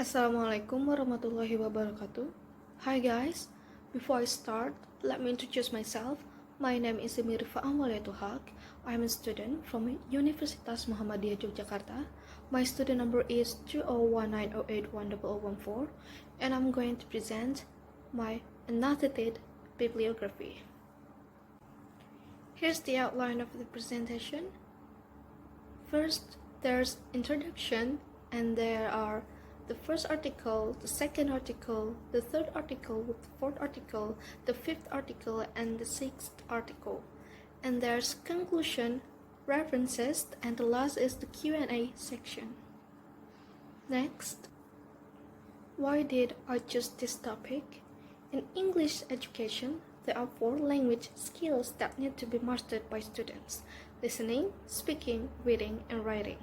Assalamualaikum warahmatullahi wabarakatuh. Hi guys, before I start, let me introduce myself. My name is Silmi Waliatulhaq. I am a student from Universitas Muhammadiyah Yogyakarta. My student number is 20190810014 and I'm going to present my Annotated Bibliography. Here's the outline of the presentation. First, there's introduction and there are the first article, the second article, the third article, the fourth article, the fifth article, and the sixth article. And there's conclusion, references, and the last is the Q&A section. Next, why did I choose this topic? In English education, there are 4 language skills that need to be mastered by students: listening, speaking, reading, and writing.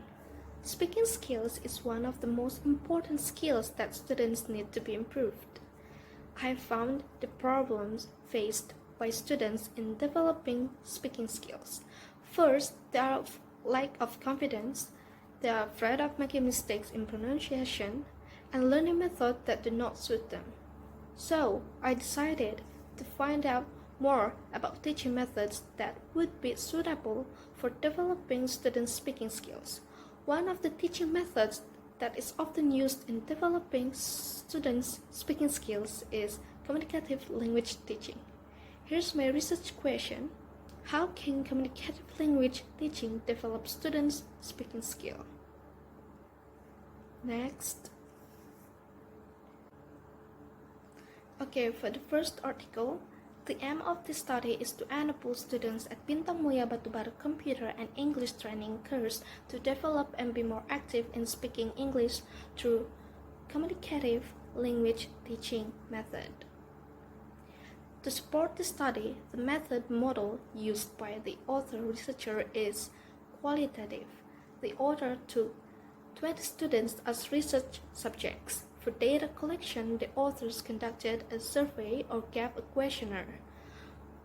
Speaking skills is one of the most important skills that students need to be improved. I have found the problems faced by students in developing speaking skills. First, they are lack of confidence, they are afraid of making mistakes in pronunciation, and learning methods that do not suit them. So, I decided to find out more about teaching methods that would be suitable for developing students' speaking skills. One of the teaching methods that is often used in developing students' speaking skills is communicative language teaching. Here's my research question. How can communicative language teaching develop students' speaking skill? Next. Okay, for the first article, the aim of this study is to enable students at Bintang Mulia Batubara Computer and English Training course to develop and be more active in speaking English through communicative language teaching method. To support the study, the method model used by the author researcher is qualitative. The author took 20 students as research subjects. For data collection, the authors conducted a survey or gave a questionnaire.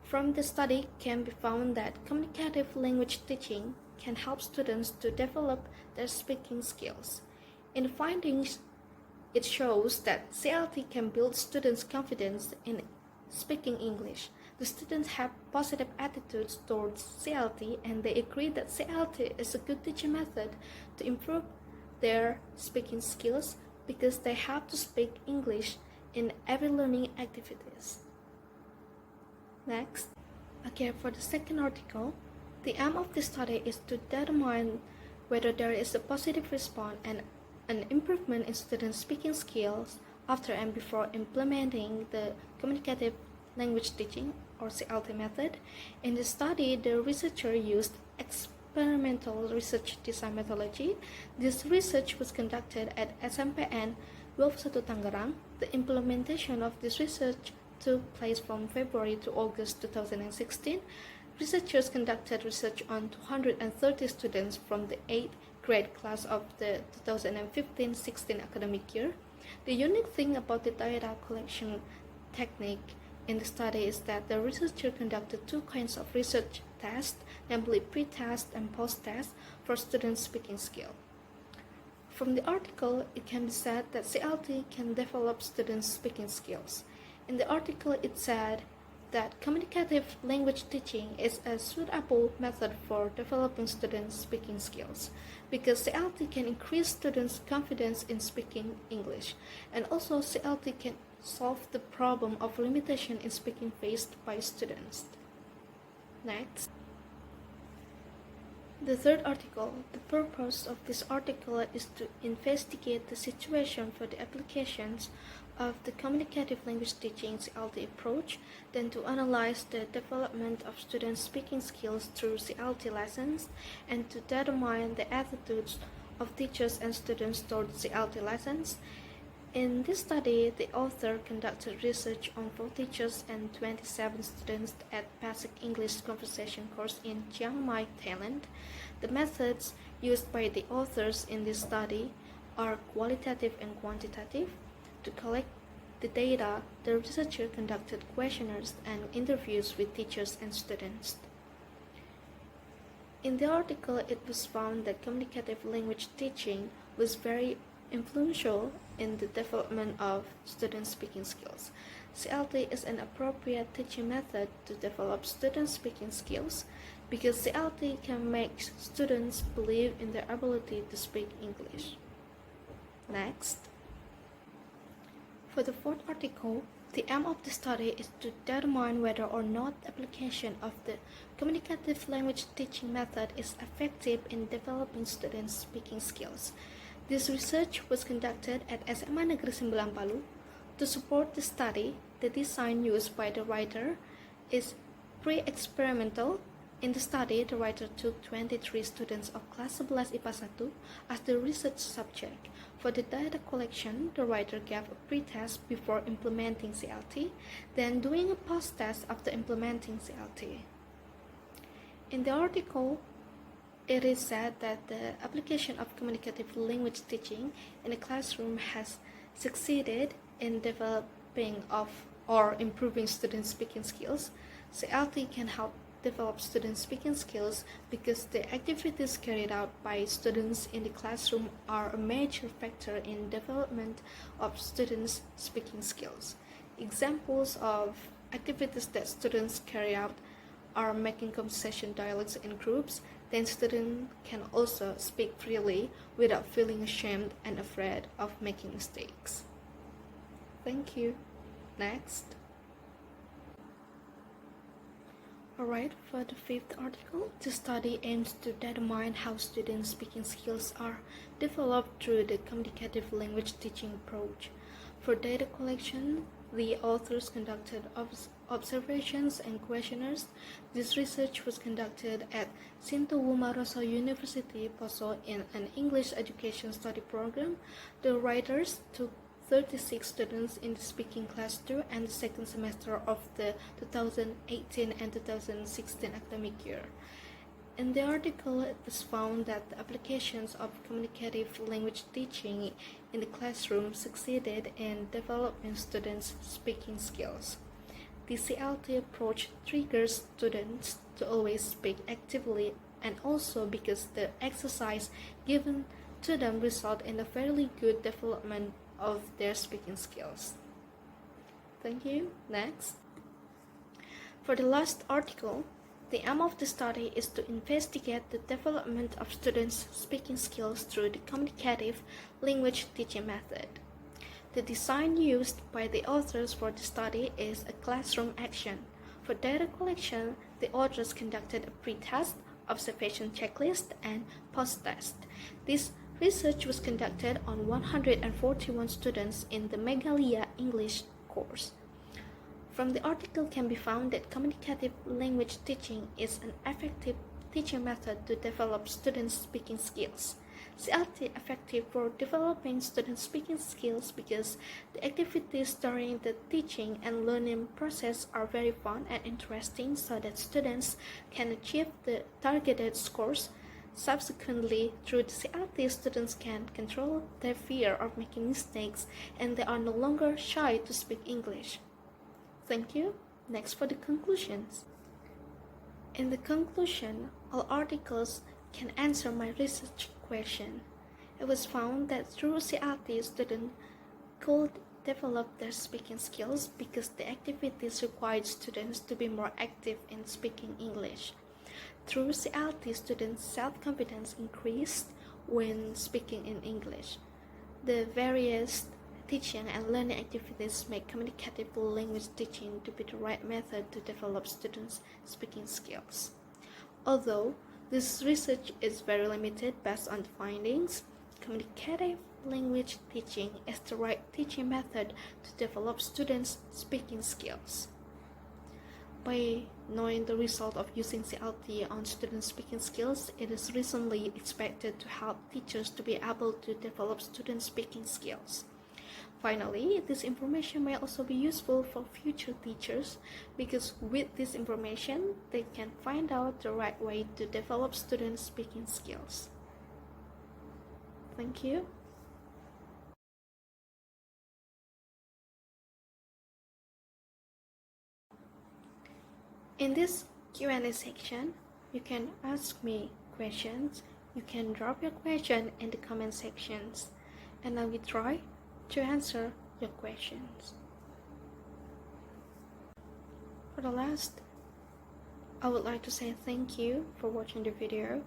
From the study can be found that communicative language teaching can help students to develop their speaking skills. In the findings, it shows that CLT can build students' confidence in speaking English. The students have positive attitudes towards CLT and they agree that CLT is a good teaching method to improve their speaking skills because they have to speak English in every learning activities. Next. Okay, for the second article, the aim of this study is to determine whether there is a positive response and an improvement in students' speaking skills after and before implementing the communicative language teaching or CLT method. In the study, the researcher used experimental research design methodology. This research was conducted at SMPN 21 Tangerang. The implementation of this research took place from February to August 2016. Researchers conducted research on 230 students from the 8th grade class of the 2015-16 academic year. The unique thing about the data collection technique in the study is that the researcher conducted 2 kinds of research tests, namely pre-test and post-test for students' speaking skill. From the article, it can be said that CLT can develop students' speaking skills. In the article, it said that communicative language teaching is a suitable method for developing students' speaking skills because CLT can increase students' confidence in speaking English, and also CLT can solve the problem of limitation in speaking faced by students. Next. The third article, the purpose of this article is to investigate the situation for the applications of the communicative language teaching CLT approach, then to analyze the development of students' speaking skills through CLT lessons, and to determine the attitudes of teachers and students towards CLT lessons. In this study, the author conducted research on 4 teachers and 27 students at Basic English Conversation course in Chiang Mai, Thailand. The methods used by the authors in this study are qualitative and quantitative. To collect the data, the researcher conducted questionnaires and interviews with teachers and students. In the article, it was found that communicative language teaching was very influential in the development of student speaking skills. CLT is an appropriate teaching method to develop student speaking skills because CLT can make students believe in their ability to speak English. Next. For the fourth article, the aim of the study is to determine whether or not the application of the communicative language teaching method is effective in developing students' speaking skills. This research was conducted at SMA Negeri 9 Palu. To support the study, the design used by the writer is pre-experimental. In the study, the writer took 23 students of class 11 IPA 1 as the research subject. For the data collection, the writer gave a pre-test before implementing CLT, then doing a post-test after implementing CLT. In the article, it is said that the application of communicative language teaching in the classroom has succeeded in developing or improving student speaking skills. CLT can help develop student speaking skills because the activities carried out by students in the classroom are a major factor in development of students' speaking skills. Examples of activities that students carry out are making conversation dialogues in groups. Then students can also speak freely without feeling ashamed and afraid of making mistakes. Thank you. Next. Alright, for the fifth article, the study aims to determine how students' speaking skills are developed through the communicative language teaching approach. For data collection, the authors conducted observations and questionnaires. This research was conducted at Sinto Wumaroso University, Poso in an English education study program. The writers took 36 students in the speaking class 2 and the second semester of the 2018 and 2016 academic year. In the article, it was found that the applications of communicative language teaching in the classroom succeeded in developing students' speaking skills. The CLT approach triggers students to always speak actively, and also because the exercise given to them result in a fairly good development of their speaking skills. Thank you. Next. For the last article, the aim of the study is to investigate the development of students' speaking skills through the communicative language teaching method. The design used by the authors for the study is a classroom action. For data collection, the authors conducted a pre-test, observation checklist, and post-test. This research was conducted on 141 students in the Meghalaya English course. From the article can be found that communicative language teaching is an effective teaching method to develop students' speaking skills. CLT effective for developing student speaking skills because the activities during the teaching and learning process are very fun and interesting so that students can achieve the targeted scores. Subsequently, through the CLT, students can control their fear of making mistakes and they are no longer shy to speak English. Thank you. Next for the conclusions. In the conclusion, all articles can answer my research question. It was found that through CLT, students could develop their speaking skills because the activities required students to be more active in speaking English. Through CLT, students' self-confidence increased when speaking in English. The various teaching and learning activities make communicative language teaching to be the right method to develop students' speaking skills. Although this research is very limited based on the findings, communicative language teaching is the right teaching method to develop students' speaking skills. By knowing the result of using CLT on student speaking skills, it is reasonably expected to help teachers to be able to develop student speaking skills. Finally, this information may also be useful for future teachers because with this information, they can find out the right way to develop student speaking skills. Thank you. In this Q&A section, you can ask me questions. You can drop your question in the comment sections. and I will try to answer your questions. For the last, I would like to say thank you for watching the video.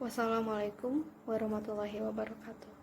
Wassalamualaikum warahmatullahi wabarakatuh.